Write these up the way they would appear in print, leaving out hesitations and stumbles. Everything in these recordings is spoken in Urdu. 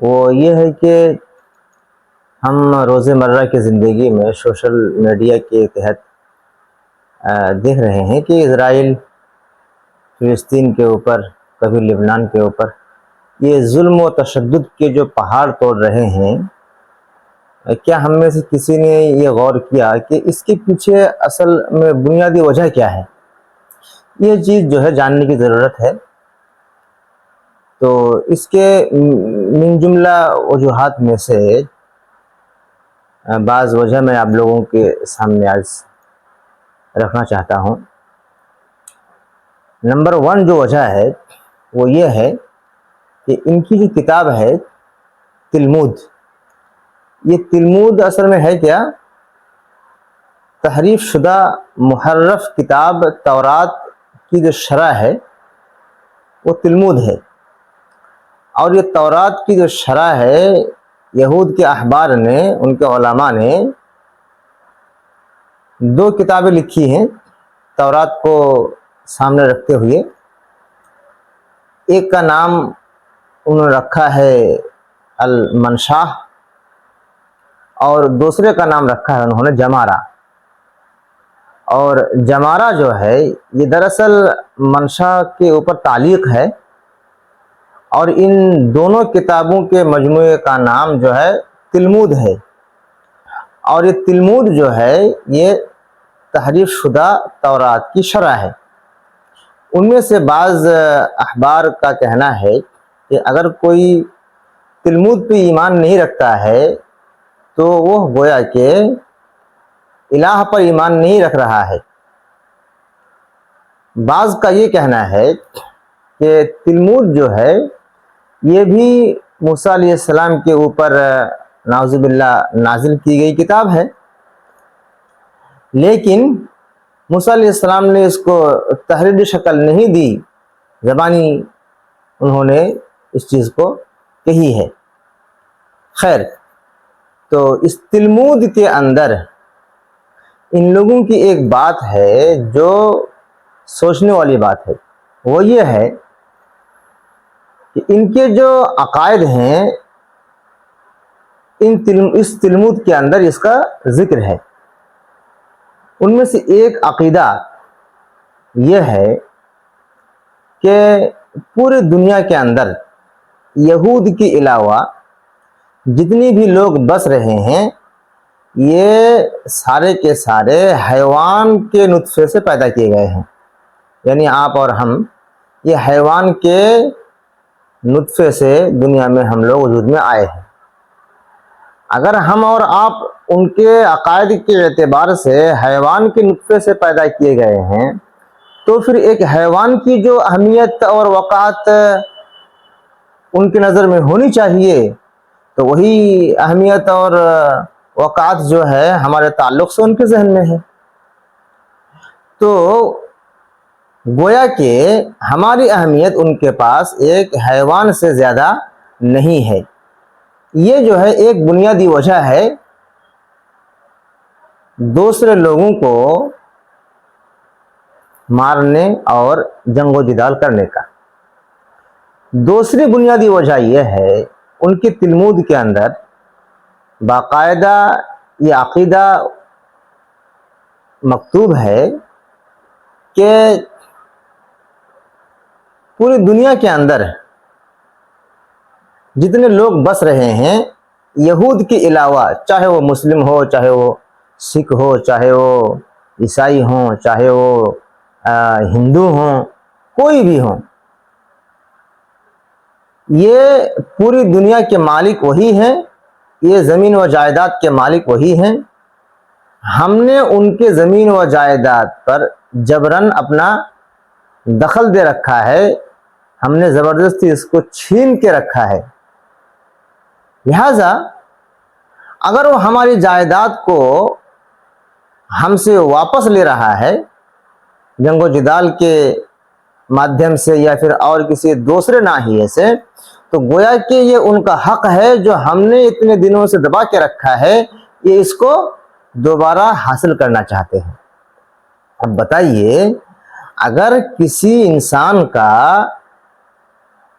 وہ یہ ہے کہ ہم روزمرہ کی زندگی میں سوشل میڈیا کے تحت دیکھ رہے ہیں کہ اسرائیل فلسطین کے اوپر، کبھی لبنان کے اوپر یہ ظلم و تشدد کے جو پہاڑ توڑ رہے ہیں، کیا ہم میں سے کسی نے یہ غور کیا کہ اس کے پیچھے اصل میں بنیادی وجہ کیا ہے؟ یہ چیز جو ہے جاننے کی ضرورت ہے۔ تو اس کے من جملہ وجوہات میں سے بعض وجہ میں آپ لوگوں کے سامنے آج رکھنا چاہتا ہوں۔ نمبر 1 جو وجہ ہے وہ یہ ہے کہ ان کی جو کتاب ہے تلمود، یہ تلمود اصل میں ہے کیا؟ تحریف شدہ محرف کتاب تورات کی جو شرح ہے وہ تلمود ہے، اور یہ تورات کی جو شرح ہے یہود کے احبار نے، ان کے علماء نے 2 کتابیں لکھی ہیں تورات کو سامنے رکھتے ہوئے۔ ایک کا نام انہوں نے رکھا ہے المنشاہ، اور دوسرے کا نام رکھا ہے انہوں نے جمارہ۔ اور جمارہ جو ہے یہ دراصل منشاہ کے اوپر تعلیق ہے، اور ان دونوں کتابوں کے مجموعے کا نام جو ہے تلمود ہے۔ اور یہ تلمود جو ہے یہ تحریف شدہ تورات کی شرح ہے۔ ان میں سے بعض احبار کا کہنا ہے کہ اگر کوئی تلمود پہ ایمان نہیں رکھتا ہے تو وہ گویا کہ الہ پر ایمان نہیں رکھ رہا ہے۔ بعض کا یہ کہنا ہے کہ تلمود جو ہے یہ بھی موسیٰ علیہ السلام کے اوپر نعوذ باللہ نازل کی گئی کتاب ہے، لیکن موسیٰ علیہ السلام نے اس کو تحریری شکل نہیں دی، زبانی انہوں نے اس چیز کو کہی ہے۔ خیر، تو اس تلمود کے اندر ان لوگوں کی ایک بات ہے جو سوچنے والی بات ہے، وہ یہ ہے کہ ان کے جو عقائد ہیں اس تلمود کے اندر اس کا ذکر ہے۔ ان میں سے ایک عقیدہ یہ ہے کہ پورے دنیا کے اندر یہود کے علاوہ جتنی بھی لوگ بس رہے ہیں یہ سارے کے سارے حیوان کے نطفے سے پیدا کیے گئے ہیں، یعنی آپ اور ہم یہ حیوان کے نطفے سے دنیا میں ہم لوگ وجود میں آئے ہیں۔ اگر ہم اور آپ ان کے عقائد کے اعتبار سے حیوان کے نطفے سے پیدا کیے گئے ہیں، تو پھر ایک حیوان کی جو اہمیت اور وقعت ان کی نظر میں ہونی چاہیے، تو وہی اہمیت اور وقعت جو ہے ہمارے تعلق سے ان کے ذہن میں ہے۔ تو گویا کہ ہماری اہمیت ان کے پاس ایک حیوان سے زیادہ نہیں ہے۔ یہ جو ہے ایک بنیادی وجہ ہے دوسرے لوگوں کو مارنے اور جنگ و جدال کرنے کا۔ دوسری بنیادی وجہ یہ ہے ان کے تلمود کے اندر باقاعدہ یہ عقیدہ مکتوب ہے کہ پوری دنیا کے اندر جتنے لوگ بس رہے ہیں یہود کے علاوہ، چاہے وہ مسلم ہو، چاہے وہ سکھ ہو، چاہے وہ عیسائی ہوں، چاہے وہ ہندو ہوں، کوئی بھی ہوں، یہ پوری دنیا کے مالک وہی ہیں، یہ زمین و جائیداد کے مالک وہی ہیں۔ ہم نے ان کے زمین و جائیداد پر جبراً اپنا دخل دے رکھا ہے، ہم نے زبردستی اس کو چھین کے رکھا ہے۔ لہذا اگر وہ ہماری جائیداد کو ہم سے واپس لے رہا ہے جنگ و جدال کے مادھیم سے یا پھر اور کسی دوسرے ناحیے سے، تو گویا کہ یہ ان کا حق ہے جو ہم نے اتنے دنوں سے دبا کے رکھا ہے، یہ اس کو دوبارہ حاصل کرنا چاہتے ہیں۔ اب بتائیے، اگر کسی انسان کا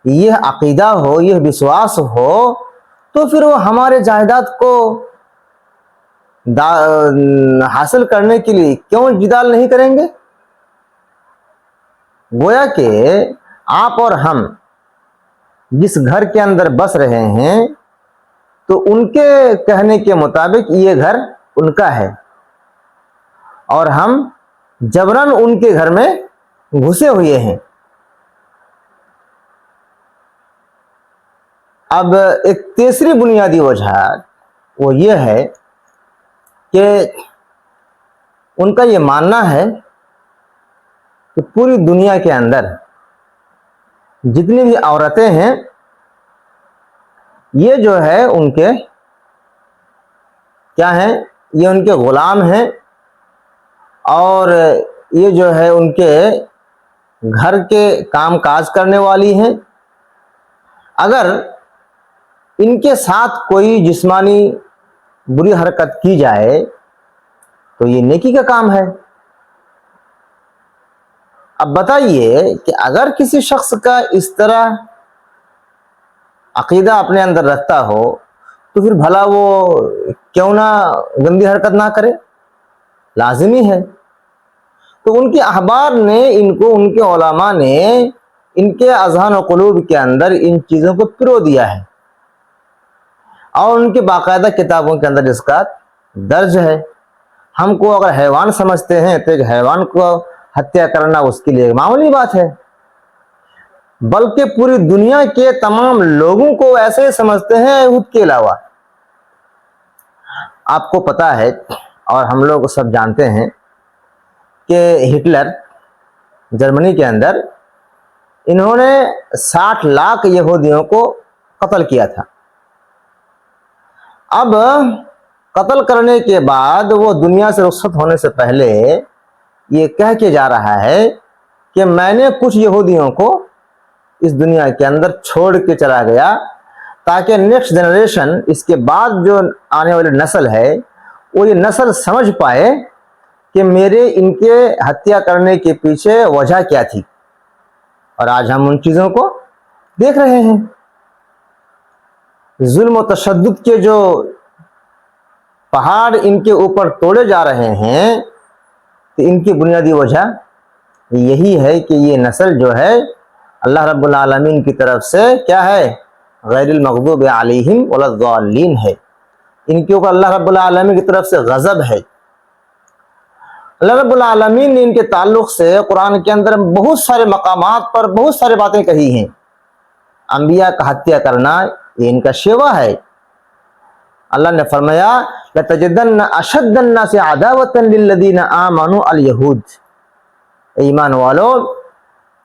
یہ عقیدہ ہو، یہ وشواس ہو تو پھر وہ ہمارے جائیداد کو حاصل کرنے کے لیے کیوں جدال نہیں کریں گے؟ گویا کہ آپ اور ہم جس گھر کے اندر بس رہے ہیں تو ان کے کہنے کے مطابق یہ گھر ان کا ہے اور ہم جبراً ان کے گھر میں گھسے ہوئے ہیں۔ اب ایک تیسری بنیادی وجہ وہ یہ ہے کہ ان کا یہ ماننا ہے کہ پوری دنیا کے اندر جتنی بھی عورتیں ہیں یہ جو ہے ان کے کیا ہیں، یہ ان کے غلام ہیں اور یہ جو ہے ان کے گھر کے کام کاج کرنے والی ہیں۔ اگر ان کے ساتھ کوئی جسمانی بری حرکت کی جائے تو یہ نیکی کا کام ہے۔ اب بتائیے کہ اگر کسی شخص کا اس طرح عقیدہ اپنے اندر رکھتا ہو تو پھر بھلا وہ کیوں نہ گندی حرکت نہ کرے، لازمی ہے۔ تو ان کے احبار نے ان کو، ان کے علماء نے ان کے اذہان و قلوب کے اندر ان چیزوں کو پرو دیا ہے اور ان کے باقاعدہ کتابوں کے اندر اس کا درج ہے۔ ہم کو اگر حیوان سمجھتے ہیں تو ایک حیوان کو ہتیا کرنا اس کے لیے ایک معمولی بات ہے، بلکہ پوری دنیا کے تمام لوگوں کو ایسے ہی سمجھتے ہیں یہود کے علاوہ۔ آپ کو پتا ہے اور ہم لوگ سب جانتے ہیں کہ ہٹلر جرمنی کے اندر انہوں نے 60 لاکھ یہودیوں کو قتل کیا تھا۔ اب قتل کرنے کے بعد وہ دنیا سے رخصت ہونے سے پہلے یہ کہہ کے جا رہا ہے کہ میں نے کچھ یہودیوں کو اس دنیا کے اندر چھوڑ کے چلا گیا تاکہ نیکسٹ جنریشن، اس کے بعد جو آنے والی نسل ہے، وہ یہ نسل سمجھ پائے کہ میرے ان کے ہتیا کرنے کے پیچھے وجہ کیا تھی۔ اور آج ہم ان چیزوں کو دیکھ رہے ہیں۔ ظلم و تشدد کے جو پہاڑ ان کے اوپر توڑے جا رہے ہیں تو ان کی بنیادی وجہ یہی ہے کہ یہ نسل جو ہے اللہ رب العالمین کی طرف سے کیا ہے، غیر المغضوب علیہم ولا الضالین ہے، ان کے اوپر اللہ رب العالمین کی طرف سے غضب ہے۔ اللہ رب العالمین نے ان کے تعلق سے قرآن کے اندر بہت سارے مقامات پر بہت سارے باتیں کہی ہیں۔ انبیاء کا ہتیا کرنا یہ ان کا شیوا ہے۔ اللہ نے فرمایا لَتَجِدَنَّ أَشَدَّ النَّاسِ عَدَاوَةً لِلَّذِينَ آمَنُوا الْيَهُودِ، ایمان والو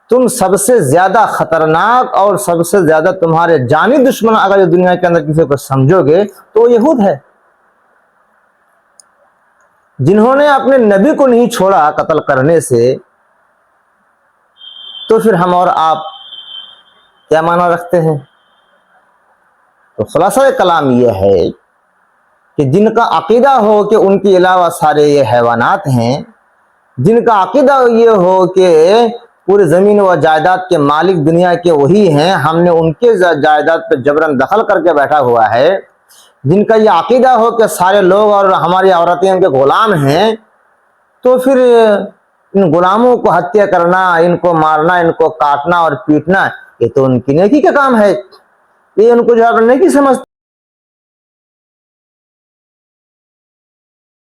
تم سب سے زیادہ خطرناک اور سب سے زیادہ تمہارے جانی دشمن اگر یہ دنیا کے اندر کسی کو سمجھو گے تو وہ یہود ہے، جنہوں نے اپنے نبی کو نہیں چھوڑا قتل کرنے سے۔ تو پھر ہم اور آپ کیا معنی رکھتے ہیں؟ تو خلاصہ کلام یہ ہے کہ جن کا عقیدہ ہو کہ ان کے علاوہ سارے یہ حیوانات ہیں، جن کا عقیدہ یہ ہو کہ پورے زمین و جائیداد کے مالک دنیا کے وہی ہیں، ہم نے ان کے جائیداد پہ جبراً دخل کر کے بیٹھا ہوا ہے، جن کا یہ عقیدہ ہو کہ سارے لوگ اور ہماری عورتیں ان کے غلام ہیں، تو پھر ان غلاموں کو ہتیا کرنا، ان کو مارنا، ان کو کاٹنا اور پیٹنا یہ تو ان کی نیکی کا کام ہے، یہ ان کو جو ہے نیکی سمجھتے